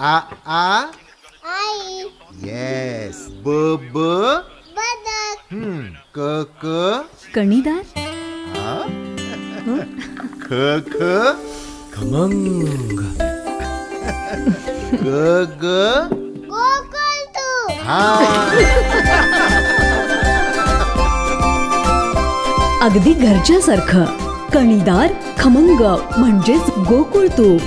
आ आ आई. Yes. ब ब बदक. क क कणीदार. ख ख खमंग. ग ग गोकुळतू. हा. अगदी घरच्यासारखं. कणीदार खमंग म्हणजेच गोकुळ तूप.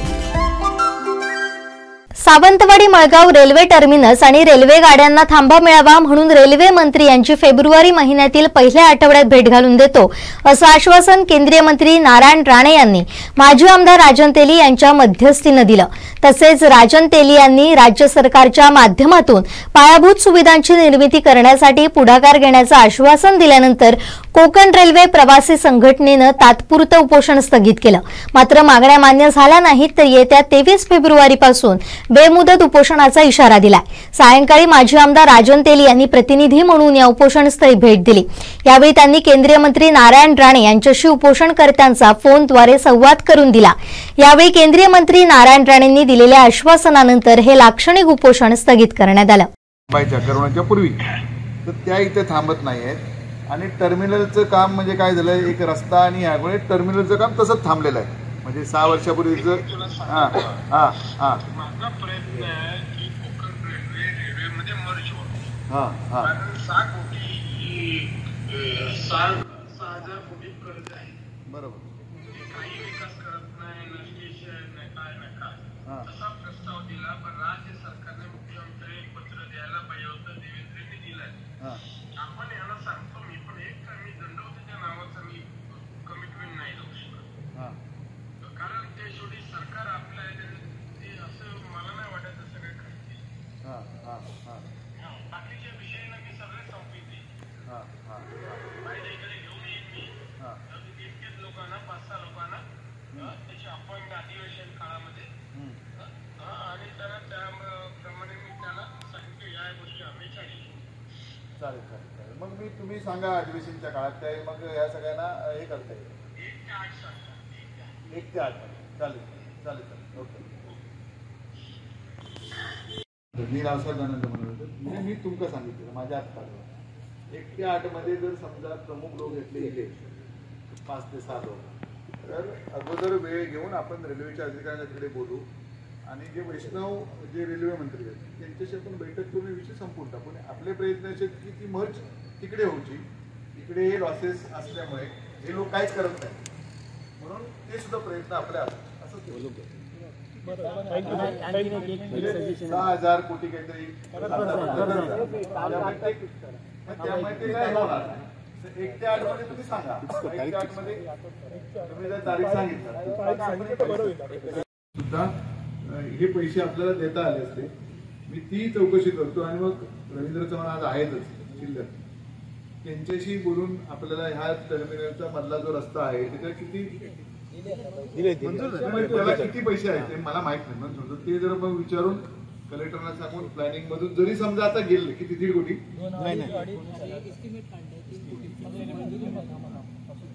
सावंतवाडी मळगाव रेल्वे टर्मिनस आणि रेल्वे गाड्यांना थांबा मिळावा म्हणून रेल्वे मंत्री यांची फेब्रुवारी महिन्यातील पहिल्या आठवड्यात भेट घालून देतो असं आश्वासन केंद्रीय मंत्री नारायण राणे यांनी माजी आमदार राजन तेली यांच्या मध्यस्थीने दिलं. तसेच राजन तेली यांनी राज्य सरकारच्या माध्यमातून पायाभूत सुविधांची निर्मिती करण्यासाठी पुढाकार घेण्याचं आश्वासन दिल्यानंतर कोकण रेल्वे प्रवासी संघटनेनं तात्पुरतं उपोषण स्थगित केलं. मात्र मागण्या मान्य झाल्या नाहीत तर येत्या 23 फेब्रुवारीपासून बेमुदत उपोषणाचा इशारा दिलाय. सायंकाळी माजी आमदार राजन तेली यांनी प्रतिनिधी म्हणून या उपोषणस्थळी भेट दिली. यावेळी त्यांनी केंद्रीय मंत्री नारायण राणे यांच्याशी उपोषणकर्त्यांचा फोनद्वारे संवाद करून दिला. यावेळी केंद्रीय मंत्री नारायण राणेंनी दिलेल्या आश्वासनानंतर हे लाक्षणिक उपोषण स्थगित करण्यात आलं. करण्याच्या पूर्वी तर त्या इथे थांबत नाहीयेत आणि टर्मिनलचं काम म्हणजे काय झालं, एक रस्ता आणि यामुळे टर्मिनलचं काम तसंच थांबलेलं आहे. म्हणजे 6 वर्षापूर्वीचं हां हां हां माझा प्रयत्न आहे की कोकण रेल्वे रेल्वेमध्ये मर्ज व्हावं. हां हां कारण 6 कोटी 6,000 कोटी कर्ज आहे. बरोबर. काही विकास करत नाही, स्टेशन नाही, काय नाही काय. तसा प्रस्ताव दिला पण राज्य सरकारने मुख्यमंत्री पत्र द्यायला पाहिजे होतं, देवेंद्रने दिलं. आपण याला सांगतो मी पण मी दंडवतीच्या नावाचा मी कमिटमेंट नाही देऊ शकत. कारण ते शेवटी सरकार आपलं आहे ते असं मला नाही वाटत असं काय करतील. बाकीच्या विषयाला मी सगळे संपीत देईन. माझ्या इकडे घेऊन येईन मी इतकेच लोकांना 5-6 लोकांना त्याची अपॉइंट अधिवेशन काळामध्ये आणि त्याला त्याप्रमाणे मी त्याला सांगतो या गोष्टी आम्ही चालेल. चालेल चालेल चालेल. मग तुम्ही सांगा अधिवेशनच्या काळात त्या मग या सगळ्यांना हे करता येईल. 1 ते 8 सांगतो. 1 ते 8 चालेल चालेल चालेल. ओके. मी रावसाहेब दानंद म्हणत होतो. मी तुमका सांगितलं माझ्या हात काढलं 1 ते 8 मध्ये जर समजा प्रमुख लोक घेतले गेले 5 ते 6 लोक तर अगोदर वेळ घेऊन आपण रेल्वेच्या अधिकाऱ्यांना तिकडे बोलू आणि जे वैष्णव जे रेल्वे मंत्री आहेत त्यांच्याशी आपण बैठक करून विषय संपून टाकून आपले प्रयत्न असे की ती मर्ज तिकडे व्हायची. इकडे हे लॉसेस असल्यामुळे हे लोक काहीच करत नाही म्हणून ते सुद्धा प्रयत्न आपले असतात. असं 6,000 कोटी काहीतरी त्यामुळे ते काय होणार. 1 ते 8 मध्ये तुम्ही सांगा. 1 ते 8 मध्ये तुम्ही जर तारीख सांगितलं सुद्धा हे पैसे आपल्याला देता आले असते. मी ती चौकशी करतो आणि मग रवींद्र चव्हाण आज आहेतच शिल्लक त्यांच्याशी बोलून आपल्याला ह्या टर्मिनलचा मधला जो रस्ता आहे त्याला किती त्याला किती पैसे आहेत ते मला माहित नाही. मग समजा ते जर मग विचारून कलेक्टरला सांगून प्लॅनिंग मधून जरी समजा आता गेले किती 1.5 कोटी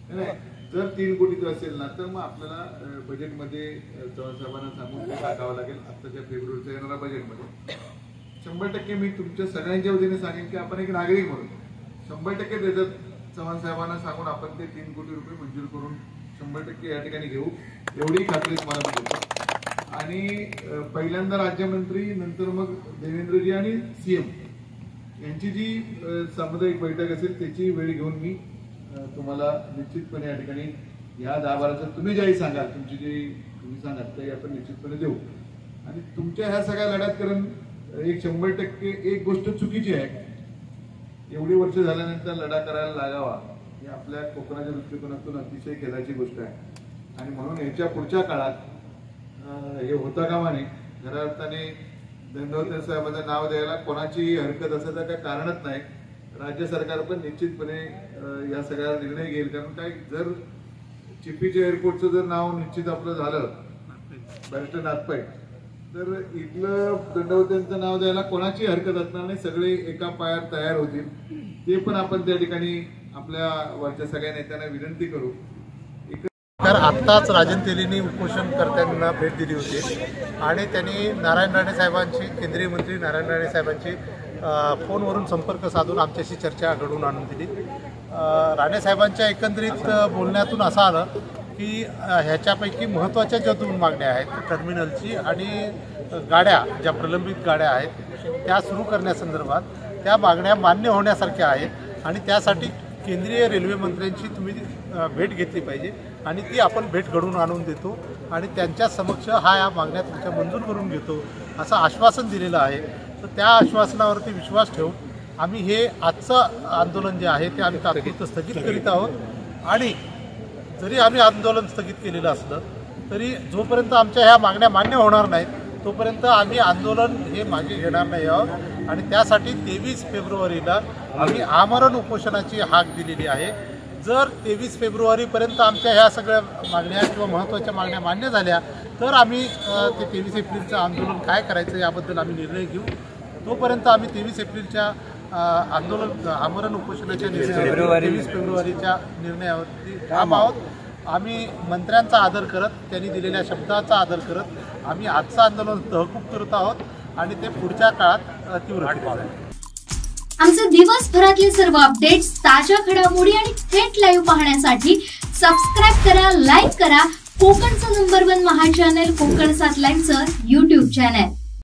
नाही जर 3 कोटीचं असेल ना तर मग आपल्याला बजेटमध्ये चव्हाण साहेबांना सांगून ते टाकावं लागेल. आत्ताच्या फेब्रुवारीच्या येणाऱ्या बजेटमध्ये 100% मी तुमच्या सगळ्यांच्या वतीने सांगेन की आपण एक नागरिक म्हणून 100% देतात. चव्हाण साहेबांना सांगून आपण ते 3 कोटी रुपये मंजूर करून 100% या ठिकाणी घेऊ एवढी खात्री तुम्हाला मी देतो. आणि पहिल्यांदा राज्यमंत्री नंतर मग देवेंद्रजी आणि CM यांची जी सामुदायिक बैठक असेल त्याची वेळ घेऊन मी तुम्हाला निश्चितपणे या ठिकाणी ह्या 10-12 तुम्ही ज्याही सांगाल तुमची जी तुम्ही सांगाल ते आपण निश्चितपणे देऊ. आणि तुमच्या ह्या सगळ्या लढ्यात कारण एक 100% एक गोष्ट चुकीची आहे. एवढी वर्ष झाल्यानंतर लढा करायला लागावा ही आपल्या कोकणाच्या दृष्टिकोनातून अतिशय खेदाची गोष्ट आहे. आणि म्हणून याच्या पुढच्या काळात हे होता कामा नये. खऱ्या अर्थाने दंडवते साहेबांचं नाव द्यायला कोणाची हरकत असायचं काही कारणच नाही. राज्य सरकार पण निश्चितपणे या सगळ्या निर्णय घेईल. कारण काय जर चिपीच्या एअरपोर्टचं जर नाव निश्चित आपलं झालं बॅरिस्टर नाथपै तर इथलं दंडवतेंचं नाव द्यायला कोणाची हरकत असणार नाही. सगळे एका पायावर तयार होतील. ते पण आपण त्या ठिकाणी आपल्या वरच्या सगळ्या नेत्यांना विनंती करू. सरकार आत्ताच राजन तेलींनी उपोषणकर्त्यांना भेट दिली होती आणि त्यांनी नारायण राणे साहेबांची, केंद्रीय मंत्री नारायण राणे साहेबांची फोनवरून संपर्क साधून आमच्याशी चर्चा घडवून आणून दिली. राणे साहेबांच्या एकंदरीत बोलण्यातून असं आलं की ह्याच्यापैकी महत्त्वाच्या ज्या 2 मागण्या आहेत, टर्मिनलची आणि गाड्या, ज्या प्रलंबित गाड्या आहेत त्या सुरू करण्यासंदर्भात, त्या मागण्या मान्य होण्यासारख्या आहेत आणि त्यासाठी केंद्रीय रेल्वे मंत्र्यांची तुम्ही भेट घेतली पाहिजे आणि ती आपण भेट घडवून आणून देतो आणि त्यांच्या समक्ष या मागण्या तुमच्या मंजूर करून घेतो असं आश्वासन दिलेलं आहे. तर त्या आश्वासनावरती विश्वास ठेवून आम्ही हे आजचं आंदोलन जे आहे ते आम्ही तात्पुरतं स्थगित करीत आहोत आणि जरी आम्ही आंदोलन स्थगित केलेलं असलं तरी जोपर्यंत आमच्या ह्या मागण्या मान्य होणार नाहीत तोपर्यंत आम्ही आंदोलन हे मागे घेणार नाही आहोत आणि त्यासाठी 23 फेब्रुवारीला आम्ही आमरण उपोषणाची हाक दिलेली आहे. जर 23 फेब्रुवारीपर्यंत आमच्या ह्या सगळ्या मागण्या किंवा महत्त्वाच्या मागण्या मान्य झाल्या तर आम्ही ते 23 एप्रिलचं आंदोलन काय करायचं याबद्दल आम्ही निर्णय घेऊ. तोपर्यंत आम्ही 23 एप्रिलच्या आंदोलन आमरण उपोषणाच्या 23 फेब्रुवारीच्या निर्णयावरती ठाम आहोत. आम्ही मंत्र्यांचा आदर करत, त्यांनी दिलेल्या शब्दाचा आदर करत आम्ही आजचं आंदोलन तहकूब करत आहोत आणि ते पुढच्या काळात तीव्र केले जाईल. आमचे दिवसभरातले सर्व अपडेट्स, ताज्या घडामोडी आणि थेट लाईव्ह पाहण्यासाठी सबस्क्राईब करा, लाईक करा कोकणचं नंबर 1 महा चॅनल कोकण 7 लाईव्हचं YouTube चॅनल.